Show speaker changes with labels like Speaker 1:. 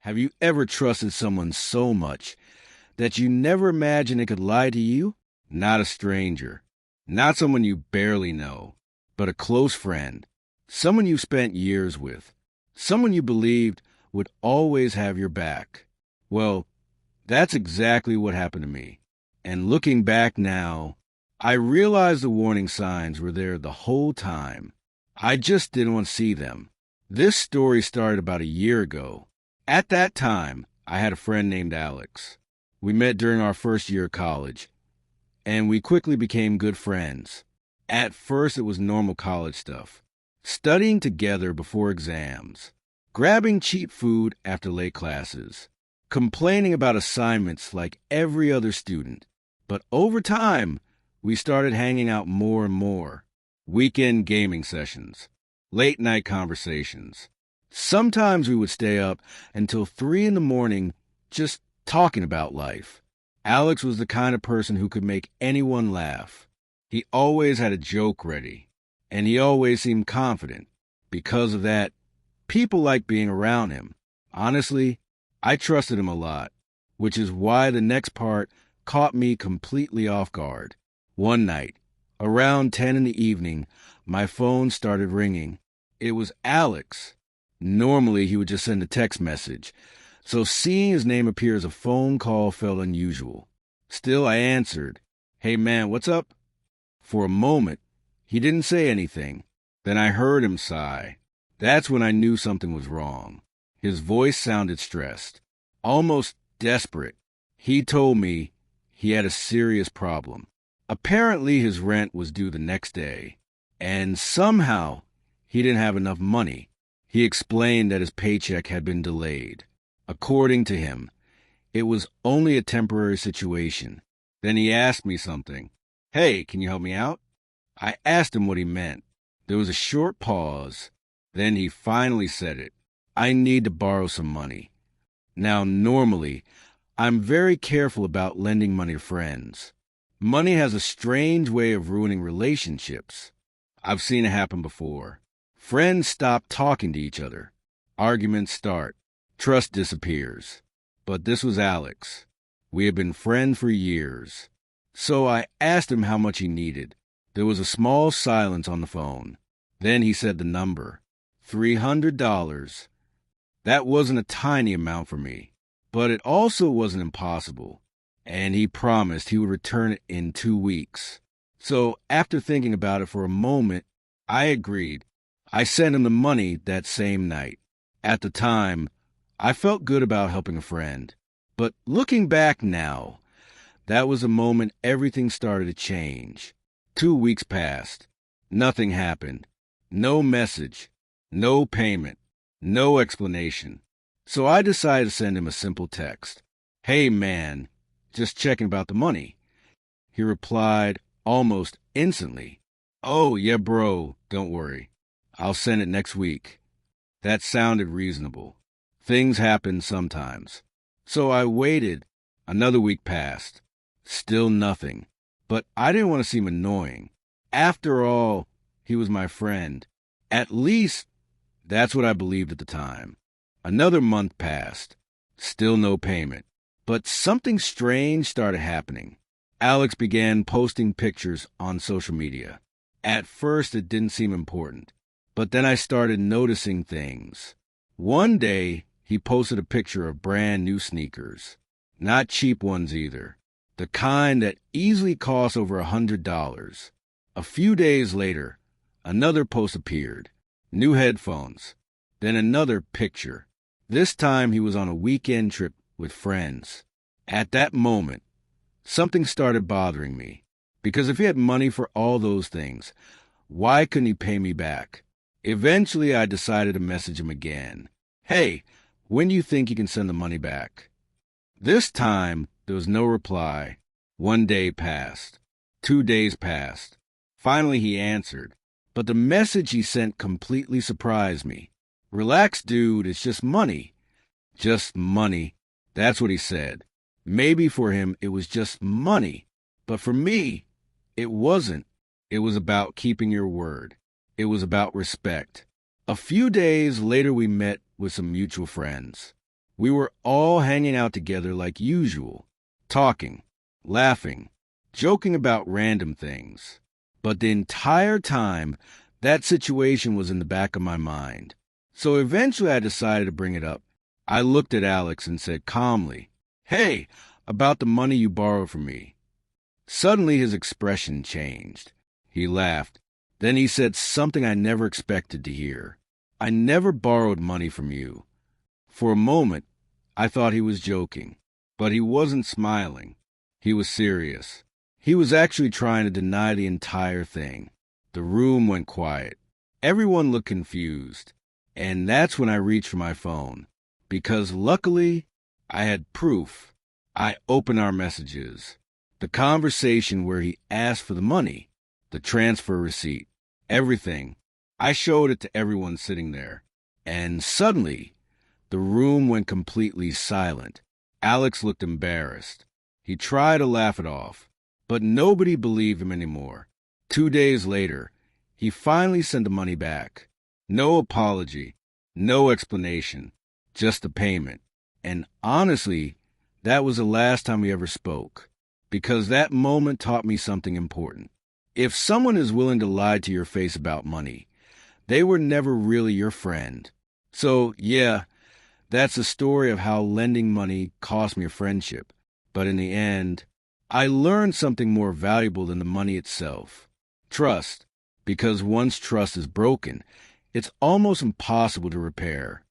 Speaker 1: Have you ever trusted someone so much that you never imagined it could lie to you? Not a stranger, not someone you barely know, but a close friend, someone you spent years with, someone you believed would always have your back. Well, that's exactly what happened to me. And looking back now, I realize the warning signs were there the whole time. I just didn't want to see them. This story started about a year ago. At that time, I had a friend named Alex. We met during our first year of college, and we quickly became good friends. At first, it was normal college stuff. Studying together before exams, grabbing cheap food after late classes, complaining about assignments like every other student. But over time, we started hanging out more and more. Weekend gaming sessions, late night conversations. Sometimes we would stay up until 3 a.m. just talking about life. Alex was the kind of person who could make anyone laugh. He always had a joke ready, and he always seemed confident. Because of that, people liked being around him. Honestly, I trusted him a lot, which is why the next part caught me completely off guard. One night, around 10 p.m, my phone started ringing. It was Alex. Normally, he would just send a text message, so seeing his name appear as a phone call felt unusual. Still, I answered. "Hey man, what's up?" For a moment, he didn't say anything. Then I heard him sigh. That's when I knew something was wrong. His voice sounded stressed, almost desperate. He told me he had a serious problem. Apparently, his rent was due the next day, and somehow he didn't have enough money. He explained that his paycheck had been delayed. According to him, it was only a temporary situation. Then he asked me something. "Hey, can you help me out?" I asked him what he meant. There was a short pause. Then he finally said it. "I need to borrow some money." Now, normally, I'm very careful about lending money to friends. Money has a strange way of ruining relationships. I've seen it happen before. Friends stop talking to each other. Arguments start. Trust disappears. But this was Alex. We had been friends for years. So I asked him how much he needed. There was a small silence on the phone. Then he said the number. $300. That wasn't a tiny amount for me, but it also wasn't impossible. And he promised he would return it in 2 weeks. So after thinking about it for a moment, I agreed. I sent him the money that same night. At the time, I felt good about helping a friend. But looking back now, that was a moment everything started to change. 2 weeks passed. Nothing happened. No message. No payment. No explanation. So I decided to send him a simple text. "Hey man, just checking about the money." He replied almost instantly. "Oh, yeah, bro, don't worry. I'll send it next week." That sounded reasonable. Things happen sometimes. So I waited. Another week passed. Still nothing. But I didn't want to seem annoying. After all, he was my friend. At least, that's what I believed at the time. Another month passed. Still no payment. But something strange started happening. Alex began posting pictures on social media. At first, it didn't seem important. But then I started noticing things. One day, he posted a picture of brand new sneakers. Not cheap ones either. The kind that easily cost over $100. A few days later, another post appeared. New headphones. Then another picture. This time he was on a weekend trip with friends. At that moment, something started bothering me. Because if he had money for all those things, why couldn't he pay me back? Eventually, I decided to message him again. "Hey, when do you think you can send the money back?" This time, there was no reply. 1 day passed. 2 days passed. Finally, he answered. But the message he sent completely surprised me. "Relax, dude, it's just money." Just money. That's what he said. Maybe for him, it was just money. But for me, it wasn't. It was about keeping your word. It was about respect. A few days later, we met with some mutual friends. We were all hanging out together like usual, talking, laughing, joking about random things. But the entire time, that situation was in the back of my mind. So eventually I decided to bring it up. I looked at Alex and said calmly, "Hey, about the money you borrowed from me." Suddenly his expression changed. He laughed. Then he said something I never expected to hear. "I never borrowed money from you." For a moment, I thought he was joking. But he wasn't smiling. He was serious. He was actually trying to deny the entire thing. The room went quiet. Everyone looked confused. And that's when I reached for my phone. Because luckily, I had proof. I opened our messages. The conversation where he asked for the money, the transfer receipt, everything. I showed it to everyone sitting there. And suddenly, the room went completely silent. Alex looked embarrassed. He tried to laugh it off, but nobody believed him anymore. 2 days later, he finally sent the money back. No apology, no explanation, just the payment. And honestly, that was the last time we ever spoke, because that moment taught me something important. If someone is willing to lie to your face about money, they were never really your friend. So, yeah, that's a story of how lending money cost me a friendship. But in the end, I learned something more valuable than the money itself. Trust. Because once trust is broken, it's almost impossible to repair.